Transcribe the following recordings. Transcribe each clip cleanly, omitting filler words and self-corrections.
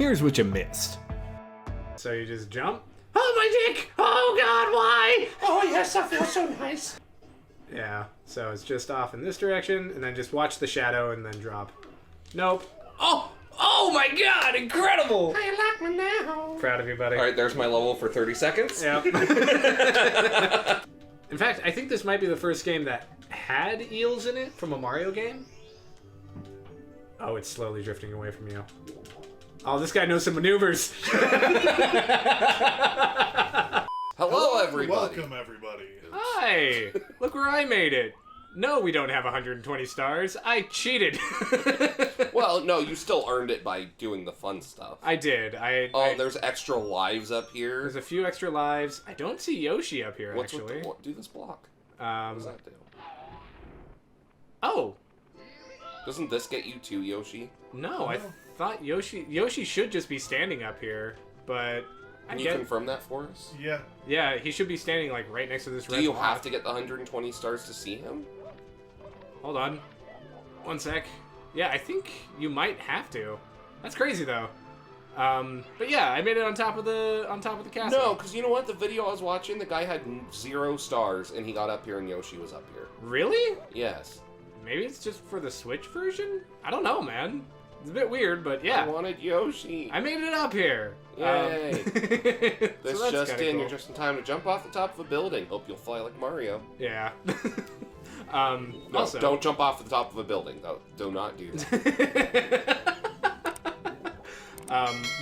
Here's what you missed. So you just jump? Oh, my dick! Oh, God, why? Oh, yes, that feels so nice. Yeah, so it's just off in this direction, and then just watch the shadow and then drop. Nope. Oh my God, incredible! I like me now. Proud of you, buddy. All right, there's my level for 30 seconds. Yep. In fact, I think this might be the first game that had eels in it from a Mario game. Oh, it's slowly drifting away from you. Oh, this guy knows some maneuvers. Hello, everybody. Welcome, everybody. Hi! Look where I made it. No, we don't have 120 stars. I cheated. Well, no, you still earned it by doing the fun stuff. I did. There's extra lives up here. There's a few extra lives. I don't see Yoshi up here, What's actually. What do this block? What does that do? Oh! Doesn't this get you to Yoshi? No, I thought Yoshi should just be standing up here, but... Can you confirm that for us? Yeah. Yeah, he should be standing, like, right next to this red Do you block. have to get the 120 stars to see him? Hold on. One sec. Yeah, I think you might have to. That's crazy, though. But yeah, I made it on top of the castle. No, because you know what? The video I was watching, the guy had 0 stars, and he got up here, and Yoshi was up here. Really? Yes. Maybe it's just for the Switch version? I don't know, man. It's a bit weird, but yeah. I wanted Yoshi. I made it up here. Yay. This so just in, cool. You're just in time to jump off the top of a building. Hope you'll fly like Mario. Yeah. No, also, don't jump off the top of a building. though. Do not do that.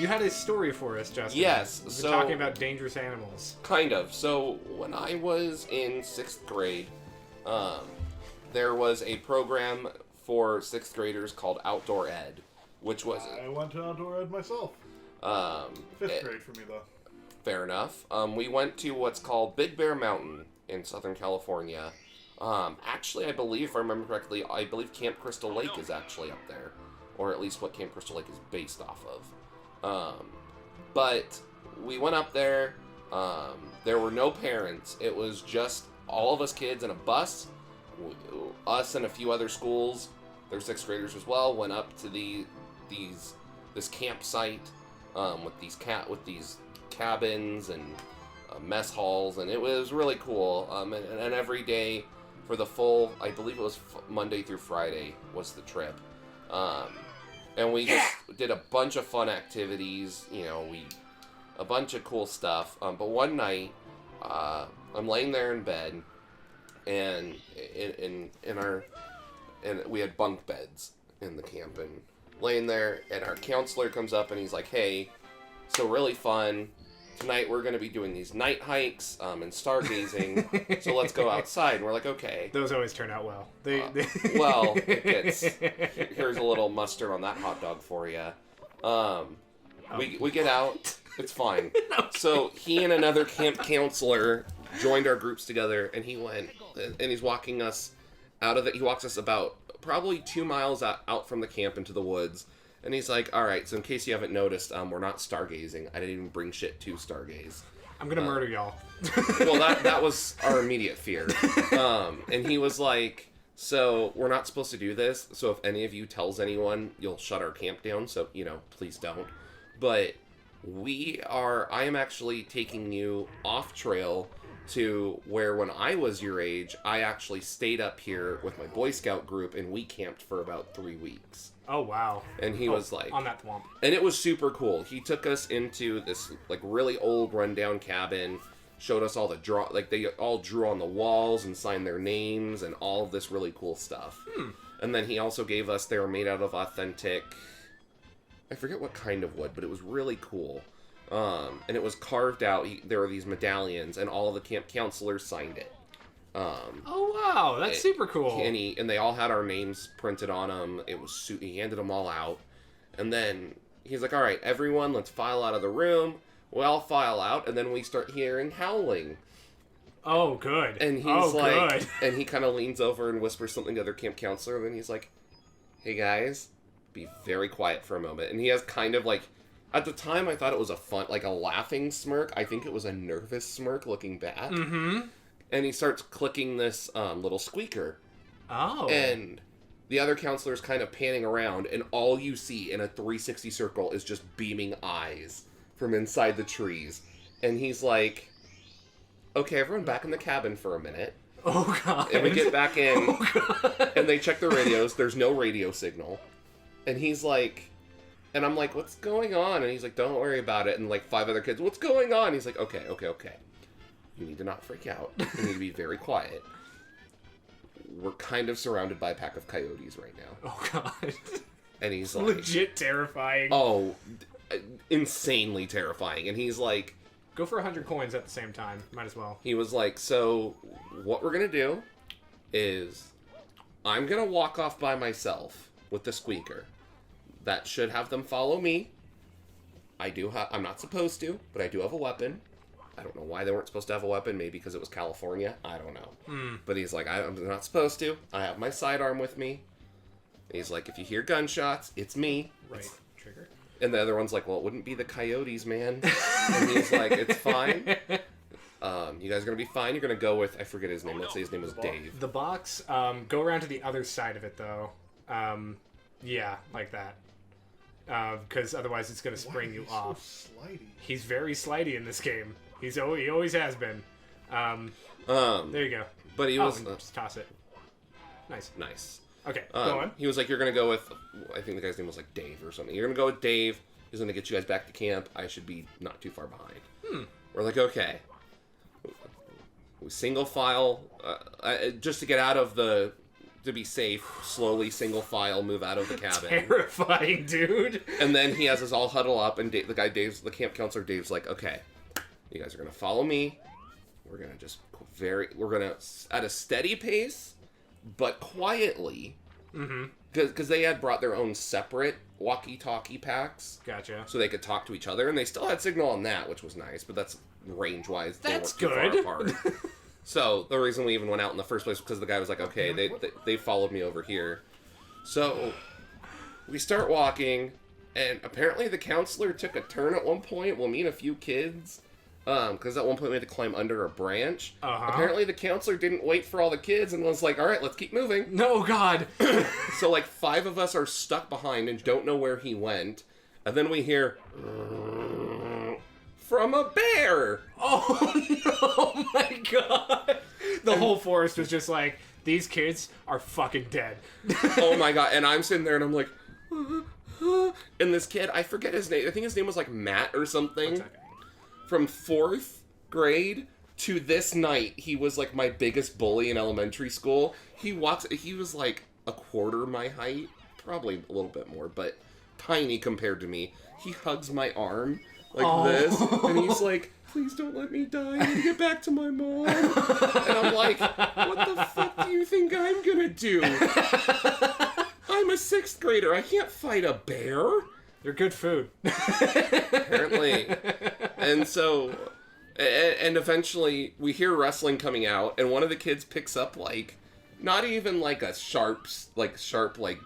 You had a story for us, Justin. Yes, We're so... talking about dangerous animals. Kind of. So, when I was in 6th grade, there was a program for 6th graders called Outdoor Ed, which was... I went to outdoor ed myself. 5th grade for me, though. Fair enough. We went to what's called Big Bear Mountain in Southern California. Actually, I believe, if I remember correctly, I believe Camp Crystal Lake is actually up there. Or at least what Camp Crystal Lake is based off of. But we went up there. There were no parents. It was just all of us kids in a bus. Us and a few other schools, they're 6th graders as well, went up to this campsite with these cabins and mess halls, and it was really cool. And every day for the full, I believe it was Monday through Friday was the trip. And we just did a bunch of fun activities, a bunch of cool stuff. But one night, I'm laying there in bed, and we had bunk beds in the camp, and laying there, and our counselor comes up and he's like, "Hey, so really fun. Tonight we're going to be doing these night hikes and stargazing, so let's go outside." And we're like, "Okay." Those always turn out well. Well, here's a little mustard on that hot dog for you. We get out. It's fine. So he and another camp counselor joined our groups together, and he went, and he's walking us out of it. He walks us about probably 2 miles out from the camp into the woods. And he's like, "All right, so in case you haven't noticed, we're not stargazing. I didn't even bring shit to stargaze. I'm gonna murder y'all." Well, that was our immediate fear. And he was like, "So we're not supposed to do this. So if any of you tells anyone, you'll shut our camp down. So, please don't. But I am actually taking you off trail to where when I was your age, I actually stayed up here with my Boy Scout group, and we camped for about 3 weeks." Oh, wow. And he was like... On that thwomp. And it was super cool. He took us into this, really old rundown cabin, showed us all the they all drew on the walls and signed their names and all of this really cool stuff. And then he also gave us, they were made out of authentic... I forget what kind of wood, but it was really cool. And it was carved out. There were these medallions, and all of the camp counselors signed it. Oh wow, that's super cool. And they all had our names printed on them. He handed them all out, and then he's like, "All right, everyone, let's file out of the room." We all file out, and then we start hearing howling. Oh, good. And he's good. And he kind of leans over and whispers something to the other camp counselor, and then he's like, "Hey guys, be very quiet for a moment." And he has kind of at the time I thought it was a laughing smirk. I think it was a nervous smirk looking back. Mm-hmm. And he starts clicking this little squeaker. Oh. And the other counselor's kind of panning around, and all you see in a 360 circle is just beaming eyes from inside the trees. And he's like, okay, everyone back in the cabin for a minute. Oh, God. And we get back in, Oh, God. and they check the radios. There's no radio signal. And he's like, and I'm like, what's going on? And he's like, don't worry about it. And like 5 other kids, what's going on? He's like, okay. You need to not freak out. You need to be very quiet. We're kind of surrounded by a pack of coyotes right now. Oh, God. And he's like... legit terrifying. Oh, insanely terrifying. And he's like... Go for 100 coins at the same time. Might as well. He was like, so what we're going to do is I'm going to walk off by myself with the squeaker. That should have them follow me. I'm not supposed to, but I do have a weapon. I don't know why they weren't supposed to have a weapon. Maybe because it was California. I don't know. But he's like, I'm not supposed to. I have my sidearm with me. And he's like, if you hear gunshots, it's me. Right. Trigger. And the other one's like, well, it wouldn't be the coyotes, man. And he's like, it's fine. You guys are going to be fine. You're going to go with, I forget his name. Let's say his name was Dave. The box, go around to the other side of it, though. Yeah, like that. Because otherwise it's going to spring you off. So slidey? He's very slidey in this game. He always has been. There you go. But he was... just toss it. Nice. Nice. Okay, go on. He was like, you're going to go with... I think the guy's name was like Dave or something. You're going to go with Dave. He's going to get you guys back to camp. I should be not too far behind. We're like, okay. We single file... just to get out of the... To be safe, slowly single file move out of the cabin. Terrifying, dude. And then he has us all huddle up, and the camp counselor Dave's like, okay, you guys are gonna follow me. We're gonna at a steady pace, but quietly, because they had brought their own separate walkie-talkie packs. Gotcha. So they could talk to each other, and they still had signal on that, which was nice. But that's range-wise, they That's weren't too good. far apart. So the reason we even went out in the first place was because the guy was like, okay, they followed me over here. So we start walking, and apparently the counselor took a turn at one point. We'll meet a few kids, because at one point we had to climb under a branch. Apparently the counselor didn't wait for all the kids and was like, all right, let's keep moving. No, God. So like 5 of us are stuck behind and don't know where he went. And then we hear... from a bear! Oh, no, my God. The whole forest was just like, these kids are fucking dead. Oh my God. And I'm sitting there and I'm like, and this kid, I forget his name. I think his name was like Matt or something. From 4th grade to this night, he was like my biggest bully in elementary school. He was like a quarter my height, probably a little bit more, but tiny compared to me. He hugs my arm like this, and he's like, please don't let me die, I need to get back to my mom. And I'm like, what the fuck do you think I'm gonna do? I'm a 6th grader, I can't fight a bear. They're good food. Apparently. And so, and eventually we hear wrestling coming out, and one of the kids picks up like, not even like a sharp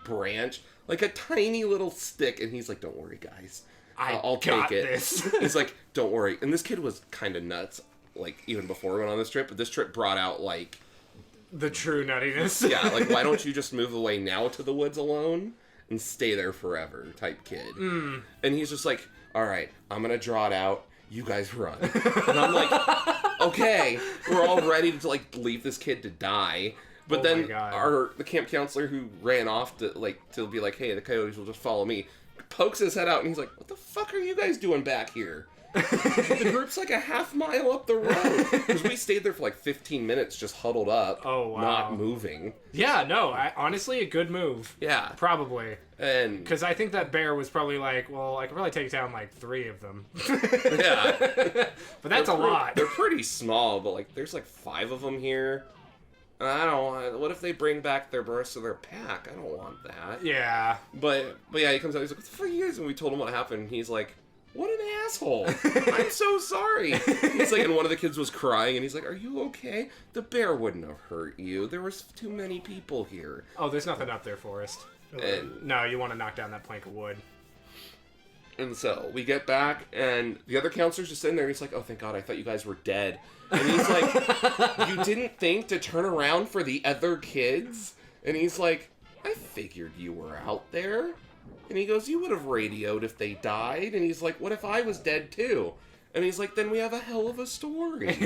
branch, like a tiny little stick, and he's like, don't worry guys. I'll take it. This. He's like, don't worry. And this kid was kind of nuts, like, even before we went on this trip. But this trip brought out, like... the true nuttiness. Yeah, like, why don't you just move away now to the woods alone and stay there forever type kid. And he's just like, all right, I'm going to draw it out. You guys run. And I'm like, okay. We're all ready to, like, leave this kid to die. But then the camp counselor who ran off to be like, hey, the coyotes will just follow me, pokes his head out, and he's like, what the fuck are you guys doing back here? The group's like a half mile up the road. Because we stayed there for like 15 minutes just huddled up. Oh, wow. Not moving. Yeah, no, honestly, a good move. Yeah. Probably. And because I think that bear was probably like, well, I could probably take down like 3 of them. Yeah. But that's a lot. They're pretty small, but like there's like 5 of them here. I don't. What if they bring back the rest of their pack? I don't want that. Yeah. But yeah, he comes out. He's like, "What the fuck are you guys?" And we told him what happened. And he's like, "What an asshole! I'm so sorry." He's like, and one of the kids was crying, and he's like, "Are you okay? The bear wouldn't have hurt you. There was too many people here." Oh, there's nothing up there, Forrest. And no, you want to knock down that plank of wood. And so we get back, and the other counselor's just sitting there. And he's like, "Oh, thank God! I thought you guys were dead." And he's like, "You didn't think to turn around for the other kids?" And he's like, I figured you were out there. And he goes, you would have radioed if they died. And he's like, what if I was dead too? And he's like, then we have a hell of a story.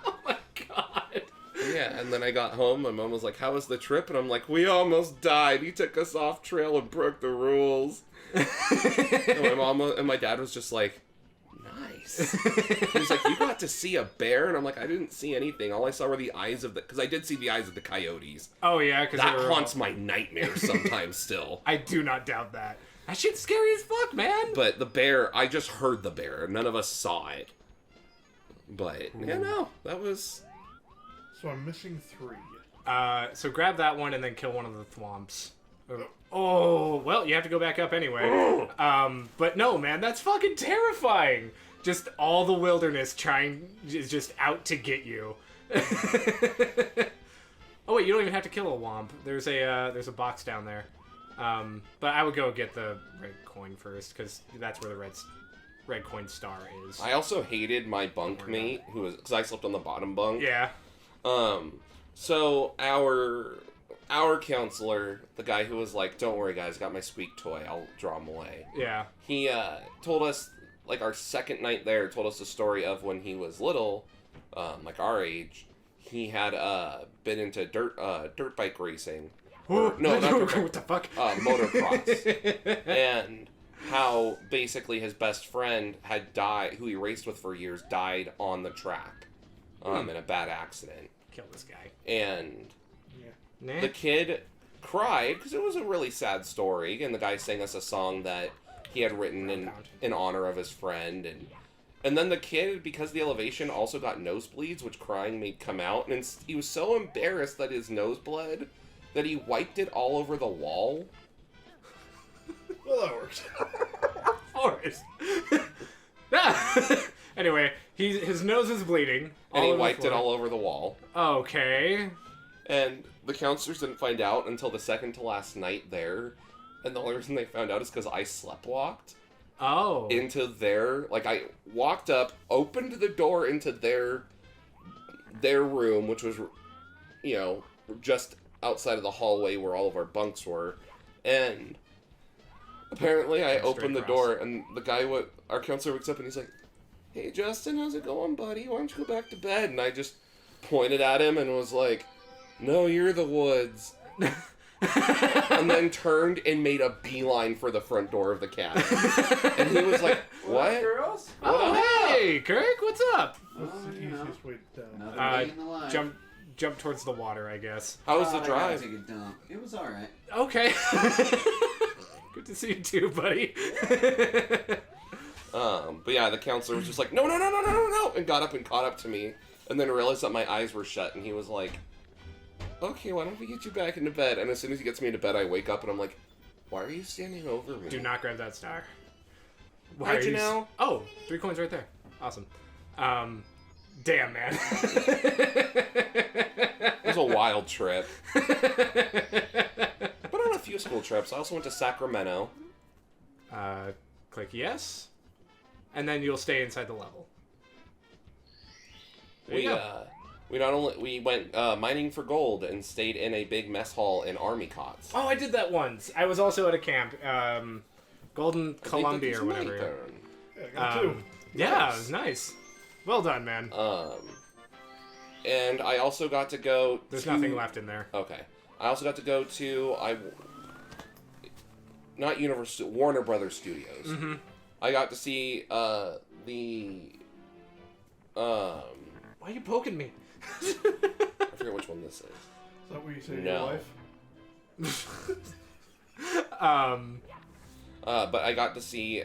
Oh my god. Yeah, and then I got home, my mom was like, how was the trip? And I'm like, we almost died. He took us off trail and broke the rules. And my mom and my dad was just like, nice. He's like, you got to see a bear? And I'm like, I didn't see anything. All I saw were the eyes of the... Because I did see the eyes of the coyotes. Oh, yeah, because that haunts my nightmares sometimes still. I do not doubt that. That shit's scary as fuck, man. But the bear, I just heard the bear. None of us saw it. But, yeah, no, that was... So I'm missing 3. So grab that one and then kill one of the thwomps. Oh, well, you have to go back up anyway. But no, man, that's fucking terrifying. Just all the wilderness is just out to get you. Oh wait, you don't even have to kill a womp. There's a box down there. But I would go get the red coin first, because that's where the red coin star is. I also hated my bunkmate, because I slept on the bottom bunk. Yeah. So our counselor, the guy who was like, don't worry guys, I got my squeak toy, I'll draw him away. Yeah. He, told us, like, our second night there, told us the story of when he was little, like our age, he had, been into dirt bike racing. No, not dirt bike. What the fuck? Motocross. And how basically his best friend had died, who he raced with for years, died on the track, in a bad accident. Kill this guy. And Nah. the kid cried because it was a really sad story, and the guy sang us a song that he had written in honor of his friend, and then the kid, because of the elevation, also got nosebleeds, which crying made come out, and he was so embarrassed that his nose bled that he wiped it all over the wall. Well, that worked. Forrest. Anyway, his nose is bleeding. And he wiped it all over the wall. Okay. And the counselors didn't find out until the second to last night there. And the only reason they found out is because I sleptwalked. Oh. Into their... Like, I walked up, opened the door into their room, which was, you know, just outside of the hallway where all of our bunks were. And apparently I opened the door, and the guy, our counselor wakes up, and he's like, hey, Justin, how's it going, buddy? Why don't you go back to bed? And I just pointed at him and was like, no, you're the woods. And then turned and made a beeline for the front door of the cabin. And he was like, what? Girls? Hey, Kirk, what's up? What's the easiest way down? Jump towards the water, I guess. How was the I drive? gotta take a dump. It was alright. Okay. Good to see you too, buddy. But yeah, the counselor was just like, no, and got up and caught up to me, and then realized that my eyes were shut, and he was like, okay, why don't we get you back into bed? And as soon as he gets me into bed, I wake up, and I'm like, why are you standing over me? Do not grab that star. How'd you know? Oh, 3 coins right there. Awesome. Damn, man. It was a wild trip. But on a few school trips, I also went to Sacramento. Click yes. And then you'll stay inside the level. We went mining for gold and stayed in a big mess hall in Army cots. Oh, I did that once. I was also at a camp, Golden Columbia or whatever. Yeah, I got 2. Yeah, Nice. it was nice. Well done, man. And I also got to go. There's nothing left in there. Okay. I also got to go to not Universal, Warner Brothers Studios. Mm-hmm. I got to see the. Why are you poking me? I forget which one this is. Is that what you say to No. your wife? But I got to see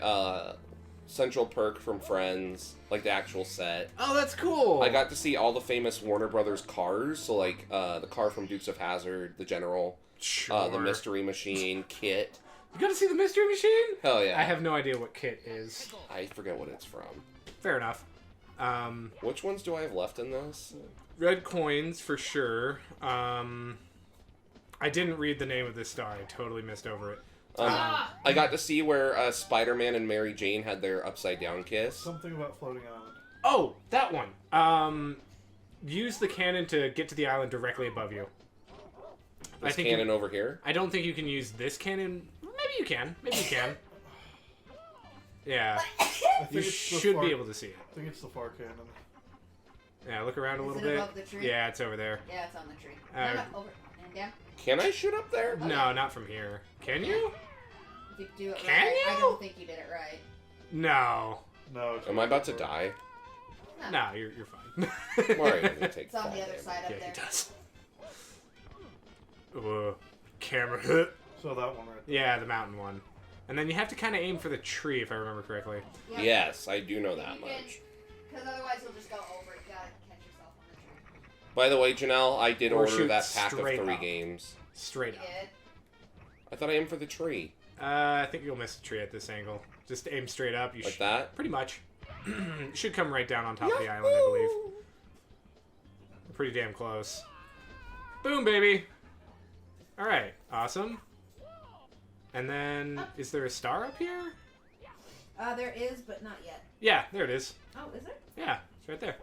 Central Perk from Friends, like the actual set. Oh, that's cool. I got to see all the famous Warner Brothers cars, so like the car from Dukes of Hazzard, the General, Sure. the Mystery Machine, Kit. You got to see the Mystery Machine? Hell yeah. I have no idea what Kit is. I forget what it's from. Fair enough. Which ones do I have left in this? Red coins for sure. I didn't read the name of this star. I totally missed over it. I got to see where Spider-Man and Mary Jane had their upside down kiss. Something about floating island. Oh, that one. Use the cannon to get to the island directly above you. This cannon over here? I don't think you can use this cannon. Maybe you can. Maybe you can. Yeah. You should be able to see it. I think it's the far cannon. Yeah, look around a little Is it bit. above the tree? Yeah, it's over there. Yeah, it's on the tree. No, over and down. Can I shoot up there? No, not from here. Can you? If you do it Can right, you? I don't think you did it right. No. No. Am I about to die? No, you're fine. Mario doesn't take It's on the fall other damage. side up Yeah, there. he does. Camera hit. So that one right there. Yeah, the mountain one. And then you have to kind of aim for the tree, if I remember correctly. Yep. Yes, I do know that much. Because otherwise you'll just go over it. You gotta catch yourself on the tree. By the way, Janelle, I did Or order shoot that pack of straight 3 up. games. Straight You up. did? I thought I aimed for the tree. I think you'll miss the tree at this angle. Just aim straight up. You Like that? Pretty much. It should come right down on top of the island, I believe. We're pretty damn close. Boom, baby! Alright, awesome. And then, is there a star up here? There is, but not yet. Yeah, there it is. Oh, is there? Yeah, it's right there.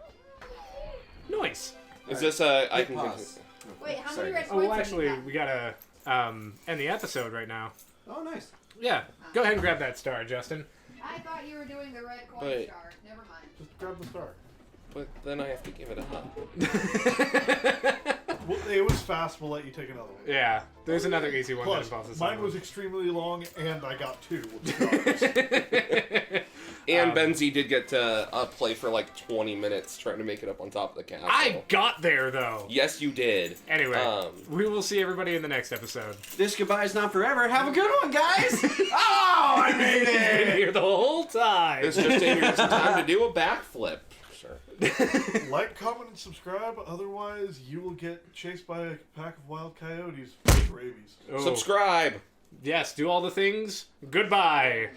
Nice! Is this a... I Hit can... pause. Wait, how Sorry. many red Oh, coins well, have you actually, got? we gotta end the episode right now. Oh, nice. Yeah, go ahead and grab that star, Justin. I thought you were doing the red coin But- star. Never mind. Just grab the star. But then I have to give it up. Well, it was fast. We'll let you take another one. Yeah, there's another easy one that Plus, involves this mine island. was extremely long, and I got 2. And Benzie did get to play for like 20 minutes trying to make it up on top of the castle. I got there, though. Yes, you did. Anyway, we will see everybody in the next episode. This goodbye is not forever. Have a good one, guys. Oh, I made Been it. here the whole time. It's just taking some time to do a backflip. Sure. Like, comment, and subscribe. Otherwise, you will get chased by a pack of wild coyotes with rabies. Oh. Subscribe. Yes, do all the things. Goodbye.